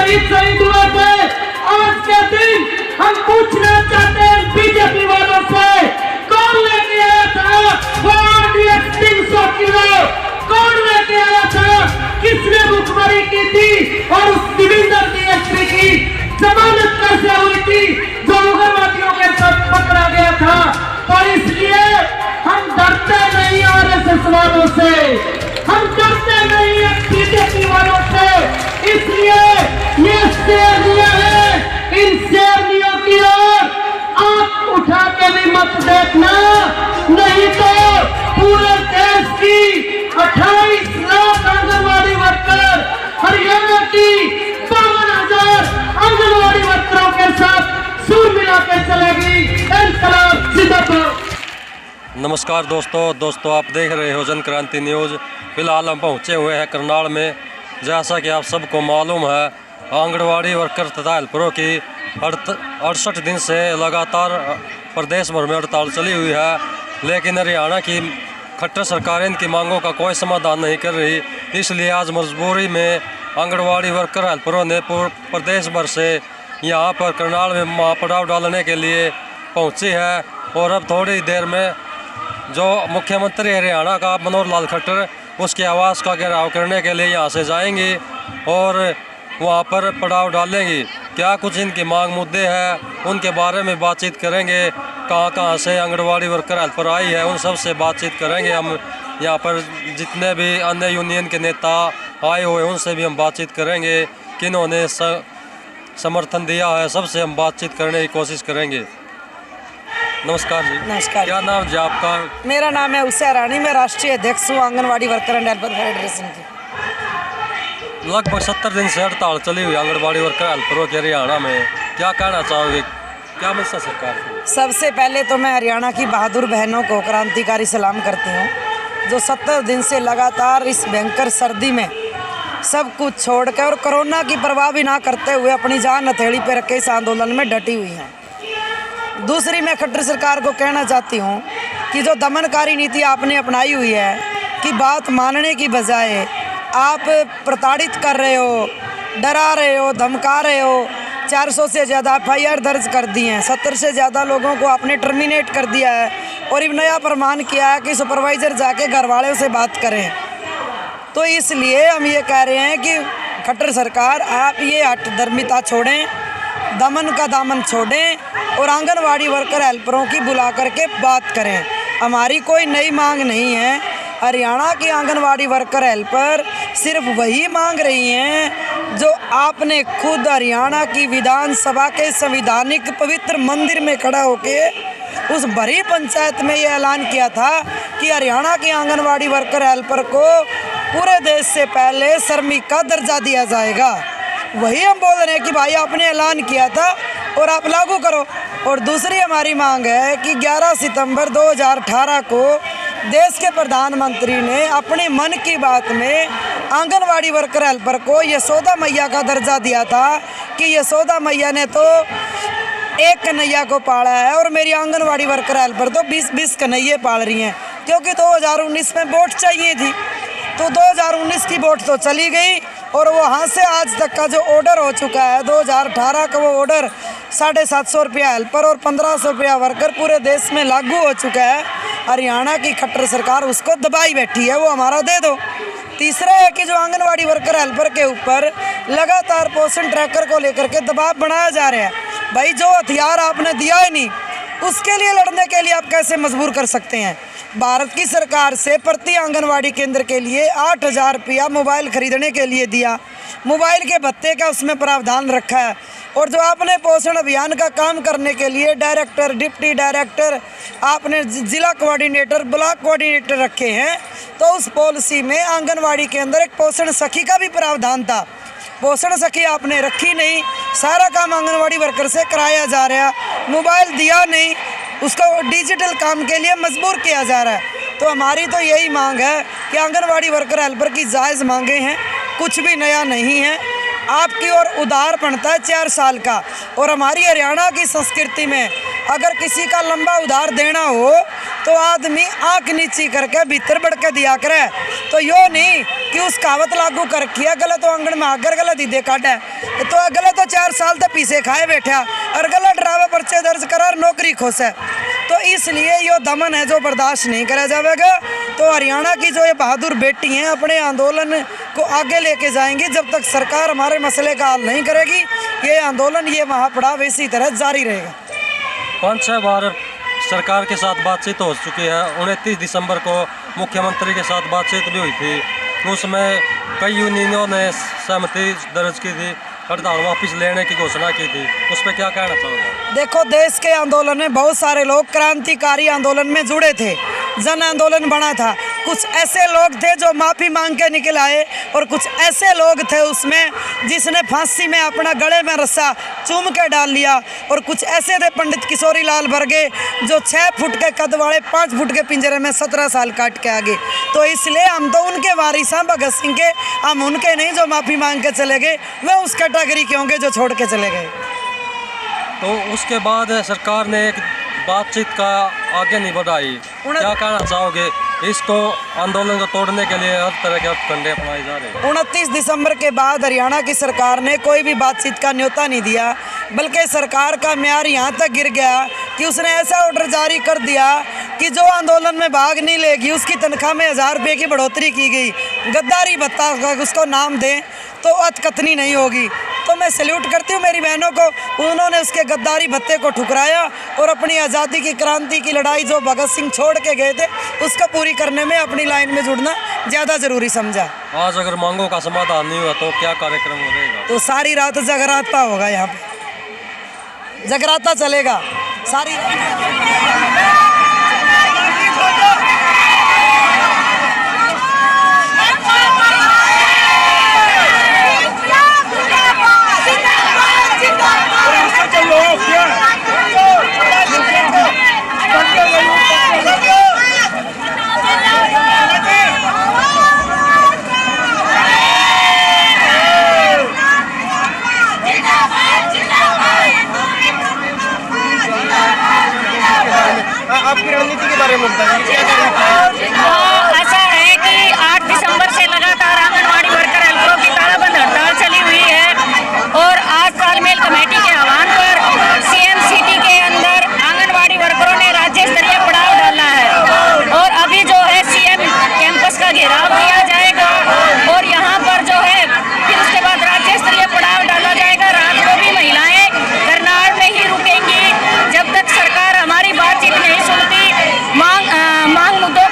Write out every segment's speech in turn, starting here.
शहीद हुए थे। आज के दिन हम पूछना चाहते हैं बीजेपी वालों से, कौन लेके आया था वो RDX 300 किलो? कौन लेके आया था? किसने भुखमरी की थी? और उस देवेंद्र DSP की जमानत कैसे हुई थी जो उग्रवादियों के साथ पकड़ा गया था? और इसलिए हम डरते नहीं RSS वालों से, हम डरते नहीं है बीजेपी वालों से। इसलिए ये शेरनियां है, इन शेरनियों की ओर आंख उठा के भी मत देखना, नहीं तो पूरे देश की 28 लाख आंगनबाड़ी वर्कर, हरियाणा की 52,000 आंगनबाड़ी वर्करों के साथ सुर मिला के चलेगी। इंकलाब जिंदाबाद। नमस्कार दोस्तों आप देख रहे हो जन क्रांति न्यूज़। फिलहाल हम पहुंचे हुए हैं करनाल में। जैसा कि आप सबको मालूम है, आंगनबाड़ी वर्कर तथा हेल्परों की 68 दिन से लगातार प्रदेश भर में हड़ताल चली हुई है, लेकिन हरियाणा की खट्टर सरकार इनकी मांगों का कोई समाधान नहीं कर रही। इसलिए आज मजबूरी में आंगनबाड़ी वर्कर हेल्परों ने प्रदेश भर से यहाँ पर करनाल में महापड़ाव डालने के लिए पहुँची है। और अब थोड़ी देर में जो मुख्यमंत्री हरियाणा का मनोहर लाल खट्टर उसके आवास का घेराव करने के लिए यहाँ से जाएंगी और वहाँ पर पड़ाव डालेंगी। क्या कुछ इनकी मांग मुद्दे हैं उनके बारे में बातचीत करेंगे। कहाँ से आंगनबाड़ी वर्कर हेल्पर आई है उन सब से बातचीत करेंगे हम। यहाँ पर जितने भी अन्य यूनियन के नेता आए हुए उनसे भी हम बातचीत करेंगे, किन्होंने समर्थन दिया है, सबसे हम बातचीत करने की कोशिश करेंगे। नमस्कार जी। नमस्कार। क्या नाम जी आपका? मेरा नाम है उषा रानी, मैं राष्ट्रीय अध्यक्ष हूँ anganwadi worker and helper federation की। लगभग 70 दिन से हड़ताल चली हुई आंगनबाड़ी वर्कर हेल्परों के हरियाणा में, क्या कहना चाहोगे? क्या मसला सरकार को? सबसे पहले तो मैं हरियाणा की बहादुर बहनों को क्रांतिकारी सलाम करती हूँ, जो 70 दिन से लगातार इस भयंकर सर्दी में सब कुछ छोड़कर और कोरोना की परवाह भी ना करते हुए अपनी जान हथेली पर रखे इस आंदोलन में डटी हुई हैं। दूसरी, मैं खट्टर सरकार को कहना चाहती हूँ कि जो दमनकारी नीति आपने अपनाई हुई है कि बात मानने की बजाय आप प्रताड़ित कर रहे हो, डरा रहे हो, धमका रहे हो। 400 से ज़्यादा FIR दर्ज कर दी हैं, 70 से ज़्यादा लोगों को आपने टर्मिनेट कर दिया है और एक नया प्रमाण किया है कि सुपरवाइज़र जाके घर वालों से बात करें। तो इसलिए हम ये कह रहे हैं कि खट्टर सरकार आप ये हठधर्मिता छोड़ें, दमन का दामन छोड़ें और आंगनवाड़ी वर्कर हेल्परों की बुला करके बात करें। हमारी कोई नई मांग नहीं है। हरियाणा की आंगनवाड़ी वर्कर हेल्पर सिर्फ वही मांग रही हैं जो आपने खुद हरियाणा की विधानसभा के संविधानिक पवित्र मंदिर में खड़ा होके उस बड़ी पंचायत में ये ऐलान किया था कि हरियाणा की आंगनवाड़ी वर्कर हेल्पर को पूरे देश से पहले श्रमिक का दर्जा दिया जाएगा। वही हम बोल रहे हैं कि भाई आपने ऐलान किया था और आप लागू करो। और दूसरी हमारी मांग है कि 11 सितंबर 2018 को देश के प्रधानमंत्री ने अपने मन की बात में आंगनवाड़ी वर्कर हेल्पर को यशोदा मैया का दर्जा दिया था कि यशोदा मैया ने तो एक कन्हैया को पाला है और मेरी आंगनवाड़ी वर्कर हेल्पर तो 20-20 कन्हैये पाल रही हैं, क्योंकि 2019 में वोट चाहिए थी। तो 2019 की वोट तो चली गई और वहाँ से आज तक का जो ऑर्डर हो चुका है 2018 का, वो ऑर्डर 750 रुपया हेल्पर और 1500 रुपया वर्कर पूरे देश में लागू हो चुका है। हरियाणा की खट्टर सरकार उसको दबाई बैठी है, वो हमारा दे दो। तीसरा है कि जो आंगनवाड़ी वर्कर हेल्पर के ऊपर लगातार पोषण ट्रैकर को लेकर के दबाव बनाया जा रहा है। भाई जो हथियार आपने दिया है नहीं, उसके लिए लड़ने के लिए आप कैसे मजबूर कर सकते हैं? भारत की सरकार से प्रति आंगनवाड़ी केंद्र के लिए 8,000 रुपया मोबाइल खरीदने के लिए दिया, मोबाइल के भत्ते का उसमें प्रावधान रखा है। और जो आपने पोषण अभियान का काम करने के लिए डायरेक्टर, डिप्टी डायरेक्टर, आपने जिला कोऑर्डिनेटर, ब्लॉक कोऑर्डिनेटर रखे हैं, तो उस पॉलिसी में आंगनवाड़ी के अंदर एक पोषण सखी का भी प्रावधान था। पोषण सखी आपने रखी नहीं, सारा काम आंगनवाड़ी वर्कर से कराया जा रहा है। मोबाइल दिया नहीं, उसको डिजिटल काम के लिए मजबूर किया जा रहा है। तो हमारी तो यही मांग है कि आंगनवाड़ी वर्कर हेल्पर की जायज़ मांगे हैं, कुछ भी नया नहीं है। आपकी ओर उधार पड़ता है 4 साल का। और हमारी हरियाणा की संस्कृति में अगर किसी का लंबा उधार देना हो तो आदमी आंख नीची करके भीतर बढ़ के दिया करे। तो यो नहीं कि उस कहावत लागू कर किया गलत तो आंगन में आकर गलत ही दे काटा तो गलत तो 4 साल तक पीछे खाए बैठा और गलत ड्रावे पर्चे दर्ज करा नौकरी खोस है। तो इसलिए यो दमन है जो बर्दाश्त नहीं करा जाएगा। तो हरियाणा की जो ये बहादुर बेटी हैं अपने आंदोलन को आगे लेके जाएंगी। जब तक सरकार हमारे मसले का हल नहीं करेगी ये आंदोलन ये महापड़ाव इसी तरह जारी रहेगा। 5-6 बार सरकार के साथ बातचीत हो चुकी है। 29 दिसंबर को मुख्यमंत्री के साथ बातचीत भी हुई थी। उसमें कई यूनियनों ने सहमति दर्ज की थी, हड़ताल वापस लेने की घोषणा की थी। उस पर क्या कहना चाहोगे? देखो देश के आंदोलन में बहुत सारे लोग क्रांतिकारी आंदोलन में जुड़े थे, जन आंदोलन बना था। कुछ ऐसे लोग थे जो माफ़ी मांग के निकल आए और कुछ ऐसे लोग थे उसमें जिसने फांसी में अपना गले में रस्सा चूम के डाल लिया। और कुछ ऐसे थे पंडित किशोरी लाल बर्गे जो 6 फुट के कद वाले 5 फुट के पिंजरे में 17 साल काट के आगे। तो इसलिए हम तो उनके वारिस हैं भगत सिंह के, हम उनके नहीं जो माफ़ी मांग के चले गए, वह उस कैटेगरी के होंगे जो छोड़ के चले गए। तो उसके बाद सरकार ने एक बातचीत का आगे नहीं बढ़ाई, क्या कहना चाहोगे? इसको आंदोलन को तोड़ने के लिए हर तरह के हथकंडे अपनाए जा रहे हैं। 29 दिसंबर के बाद हरियाणा की सरकार ने कोई भी बातचीत का न्योता नहीं दिया, बल्कि सरकार का म्यार यहाँ तक गिर गया कि उसने ऐसा ऑर्डर जारी कर दिया कि जो आंदोलन में भाग नहीं लेगी उसकी तनख्वाह में 1000 रुपये की बढ़ोतरी की गई। गद्दारी भत्ता उसको नाम दें तो अतकथनी नहीं होगी। तो मैं सैल्यूट करती हूँ मेरी बहनों को, उन्होंने उसके गद्दारी भत्ते को ठुकराया और अपनी आज़ादी की क्रांति की लड़ाई जो भगत सिंह छोड़ के गए थे उसको पूरी करने में अपनी लाइन में जुड़ना ज़्यादा ज़रूरी समझा। आज अगर मांगों का समाधान नहीं हुआ तो क्या कार्यक्रम रहेगा? तो सारी रात जगराता होगा, यहाँ पे जगराता चलेगा सारी आपकी रणनीति के बारे में बताइए। ऐसा है कि 8 दिसंबर से लगातार आंगनवाड़ी वर्कर हेल्परों की तालाबंद हड़ताल चली हुई है और आज तालमेल कमेटी के आह्वान पर सीएम सिटी के अंदर आंगनवाड़ी वर्करों ने राज्य स्तरीय पड़ाव डाला है। और अभी जो है सीएम कैंपस का घेराव किया जाएगा और यहाँ पर जो है फिर उसके बाद राज्य स्तरीय पड़ाव डाला जाएगा। रात को भी महिलाएं करनाल में ही रुकेंगी जब तक सरकार हमारी बातचीत नहीं सुनती। मांग मुद्दों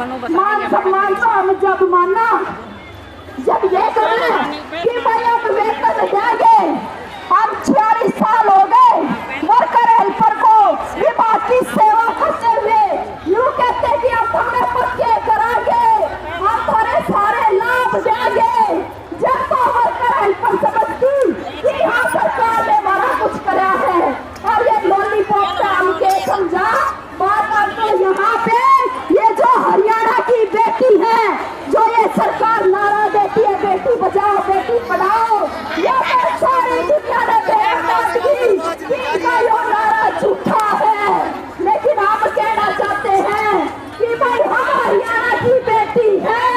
मान सम्मान तो हम जब माना जब ये करें कि भाई अब वेतन देंगे। हम 46 साल हो गए वर्कर हेल्पर को विभाग की सेवा करते हुए, यूं कहते कि अब हमें पक्के कराएंगे, हम थोड़े सारे लाभ देंगे। जनता वर्कर हेल्पर समझती कि हाँ सरकार ने हमारा कुछ करा है और ये लॉलीपॉप का हमके समझा बात। आपको यहाँ पे ये जो हरियाणा की बेटी है, जो ये सरकार नारा देती है बेटी बचाओ बेटी पढ़ाओ, ये तो सारी दुनिया ने ये नारा झूठा है। लेकिन हम कहना चाहते हैं कि भाई हम हरियाणा की बेटी है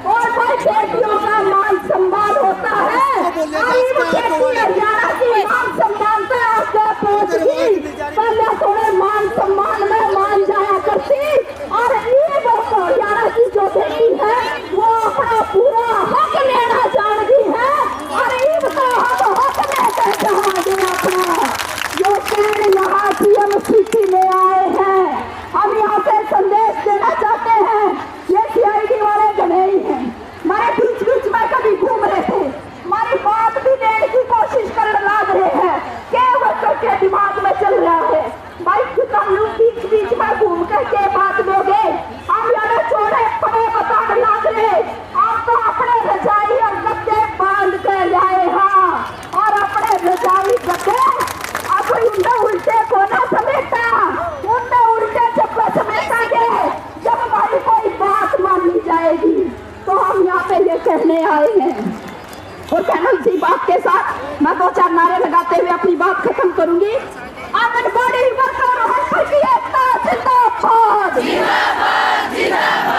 और भाई बेटियों का मान सम्मान होता है। हरियाणा की मान सम्मान पे आगे पहुंचगी, पहले थोड़े मान सम्मान में मान जाया करती। और ये हरियाणा की जो बेटी है वो अपना पूरा हक लेना जानती है और इनका हम हक लेकर चाहेंगे अपना। जो पेड़ यहाँ सीएम सिटी में आए हैं, हम यहाँ से संदेश देना चाहते हैं। ये सीआईडी वाले गणे ही हैं, हमारे बीच बीच में कभी घूम रहे थे, हमारी बात भी देने की कोशिश करने लग रहे हैं। क्या वर्कर के दिमाग में चल रहा है भाई कि हम लोग बीच बीच में घूम करके बात दोगे, हम यहाँ छोड़े पड़े बताने लग रहे। हम तो अपने रजाई और गद्दे बांध कर लाए हाँ, और अपने रजाई गद्दे अब उनने उल्टे कोना समेटा, उनने उल्टे चप्पे समेटेंगे जब हमारी कोई बात मानी जाएगी। तो हम यहाँ पे ये कहने आए हैं और कहना इसी बात के साथ मैं 2-4 नारे लगाते हुए अपनी बात खत्म करूंगी। आंगनबाड़ी वर्कर की एकता जिंदाबाद, जिंदाबाद, जिंदाबाद।